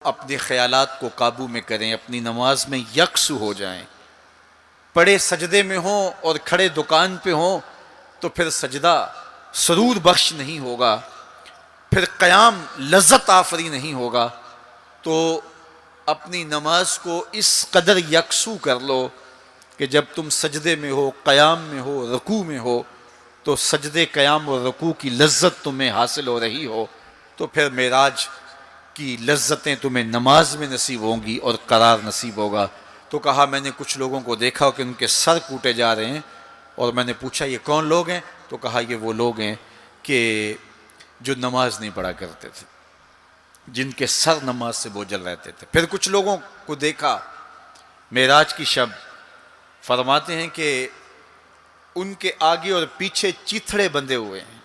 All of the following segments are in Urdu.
اپنے خیالات کو قابو میں کریں، اپنی نماز میں یکسو ہو جائیں۔ پڑے سجدے میں ہوں اور کھڑے دکان پہ ہوں تو پھر سجدہ سرور بخش نہیں ہوگا، پھر قیام لذت آفری نہیں ہوگا۔ تو اپنی نماز کو اس قدر یکسو کر لو کہ جب تم سجدے میں ہو، قیام میں ہو، رکوع میں ہو تو سجدے، قیام اور رکوع کی لذت تمہیں حاصل ہو رہی ہو، تو پھر معراج کی لذتیں تمہیں نماز میں نصیب ہوں گی اور قرار نصیب ہوگا۔ تو کہا میں نے کچھ لوگوں کو دیکھا کہ ان کے سر کوٹے جا رہے ہیں، اور میں نے پوچھا یہ کون لوگ ہیں؟ تو کہا یہ وہ لوگ ہیں کہ جو نماز نہیں پڑھا کرتے تھے، جن کے سر نماز سے بوجھل رہتے تھے۔ پھر کچھ لوگوں کو دیکھا معراج کی شب، فرماتے ہیں کہ ان کے آگے اور پیچھے چیتھڑے بندھے ہوئے ہیں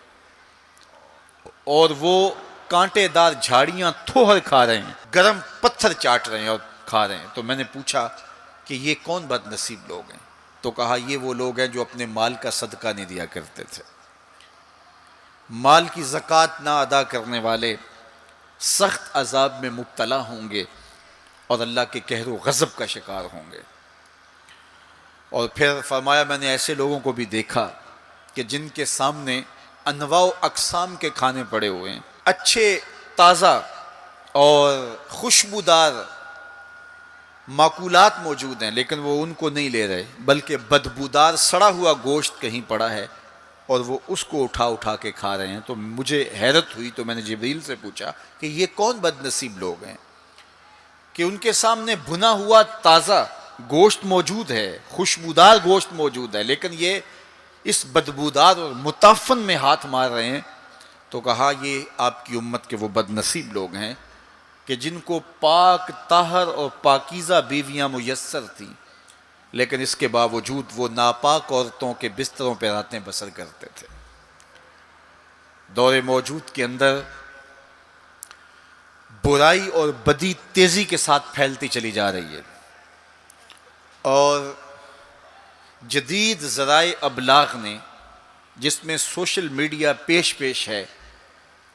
اور وہ کانٹے دار جھاڑیاں تھوہر کھا رہے ہیں، گرم پتھر چاٹ رہے ہیں اور کھا رہے ہیں۔ تو میں نے پوچھا کہ یہ کون بد نصیب لوگ ہیں؟ تو کہا یہ وہ لوگ ہیں جو اپنے مال کا صدقہ نہیں دیا کرتے تھے۔ مال کی زکوٰۃ نہ ادا کرنے والے سخت عذاب میں مبتلا ہوں گے اور اللہ کے قہر و غضب کا شکار ہوں گے۔ اور پھر فرمایا میں نے ایسے لوگوں کو بھی دیکھا کہ جن کے سامنے انواع و اقسام کے کھانے پڑے ہوئے ہیں، اچھے، تازہ اور خوشبودار ماکولات موجود ہیں، لیکن وہ ان کو نہیں لے رہے، بلکہ بدبودار سڑا ہوا گوشت کہیں پڑا ہے اور وہ اس کو اٹھا اٹھا کے کھا رہے ہیں۔ تو مجھے حیرت ہوئی، تو میں نے جبریل سے پوچھا کہ یہ کون بد نصیب لوگ ہیں کہ ان کے سامنے بھنا ہوا تازہ گوشت موجود ہے، خوشبودار گوشت موجود ہے، لیکن یہ اس بدبودار اور متعفن میں ہاتھ مار رہے ہیں۔ تو کہا یہ آپ کی امت کے وہ بد نصیب لوگ ہیں کہ جن کو پاک، طاہر اور پاکیزہ بیویاں میسر تھیں، لیکن اس کے باوجود وہ ناپاک عورتوں کے بستروں پہ راتیں بسر کرتے تھے۔ دور موجود کے اندر برائی اور بدی تیزی کے ساتھ پھیلتی چلی جا رہی ہے، اور جدید ذرائع ابلاغ نے، جس میں سوشل میڈیا پیش ہے،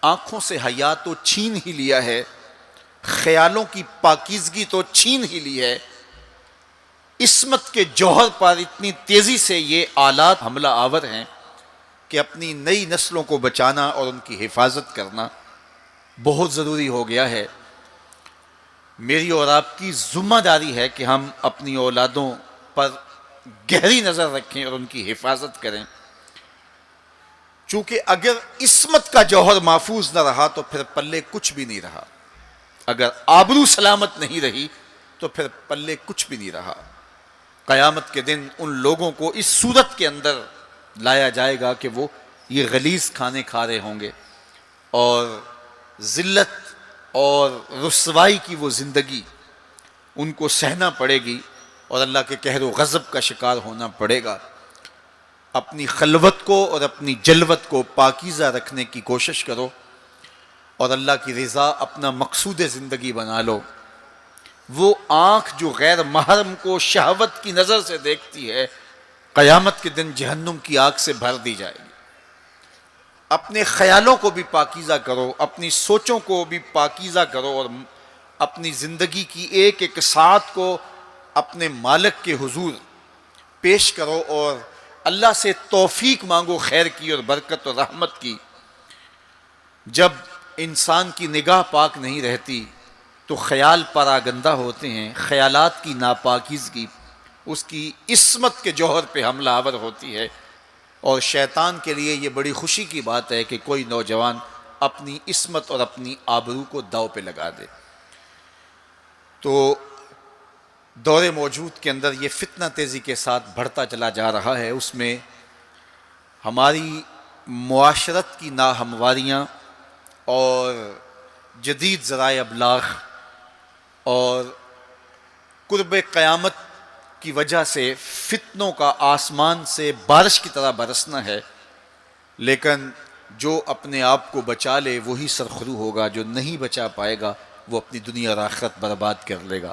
آنکھوں سے حیا تو چھین ہی لیا ہے، خیالوں کی پاکیزگی تو چھین ہی لی ہے، عصمت کے جوہر پر اتنی تیزی سے یہ آلات حملہ آور ہیں کہ اپنی نئی نسلوں کو بچانا اور ان کی حفاظت کرنا بہت ضروری ہو گیا ہے۔ میری اور آپ کی ذمہ داری ہے کہ ہم اپنی اولادوں پر گہری نظر رکھیں اور ان کی حفاظت کریں، چونکہ اگر عصمت کا جوہر محفوظ نہ رہا تو پھر پلے کچھ بھی نہیں رہا، اگر آبرو سلامت نہیں رہی تو پھر پلے کچھ بھی نہیں رہا۔ قیامت کے دن ان لوگوں کو اس صورت کے اندر لایا جائے گا کہ وہ یہ غلیظ کھانے کھا رہے ہوں گے، اور ذلت اور رسوائی کی وہ زندگی ان کو سہنا پڑے گی اور اللہ کے قہر و غضب کا شکار ہونا پڑے گا۔ اپنی خلوت کو اور اپنی جلوت کو پاکیزہ رکھنے کی کوشش کرو اور اللہ کی رضا اپنا مقصود زندگی بنا لو۔ وہ آنکھ جو غیر محرم کو شہوت کی نظر سے دیکھتی ہے، قیامت کے دن جہنم کی آگ سے بھر دی جائے گی۔ اپنے خیالوں کو بھی پاکیزہ کرو، اپنی سوچوں کو بھی پاکیزہ کرو، اور اپنی زندگی کی ایک ایک ساعت کو اپنے مالک کے حضور پیش کرو اور اللہ سے توفیق مانگو خیر کی اور برکت اور رحمت کی۔ جب انسان کی نگاہ پاک نہیں رہتی تو خیال پراگندہ ہوتے ہیں، خیالات کی ناپاکیزگی اس کی عصمت کے جوہر پہ حملہ آور ہوتی ہے، اور شیطان کے لیے یہ بڑی خوشی کی بات ہے کہ کوئی نوجوان اپنی عصمت اور اپنی آبرو کو داؤ پہ لگا دے۔ تو دور موجود کے اندر یہ فتنہ تیزی کے ساتھ بڑھتا چلا جا رہا ہے، اس میں ہماری معاشرت کی ناہمواریاں اور جدید ذرائع ابلاغ اور قرب قیامت کی وجہ سے فتنوں کا آسمان سے بارش کی طرح برسنا ہے، لیکن جو اپنے آپ کو بچا لے وہی سرخرو ہوگا، جو نہیں بچا پائے گا وہ اپنی دنیا اور آخرت برباد کر لے گا۔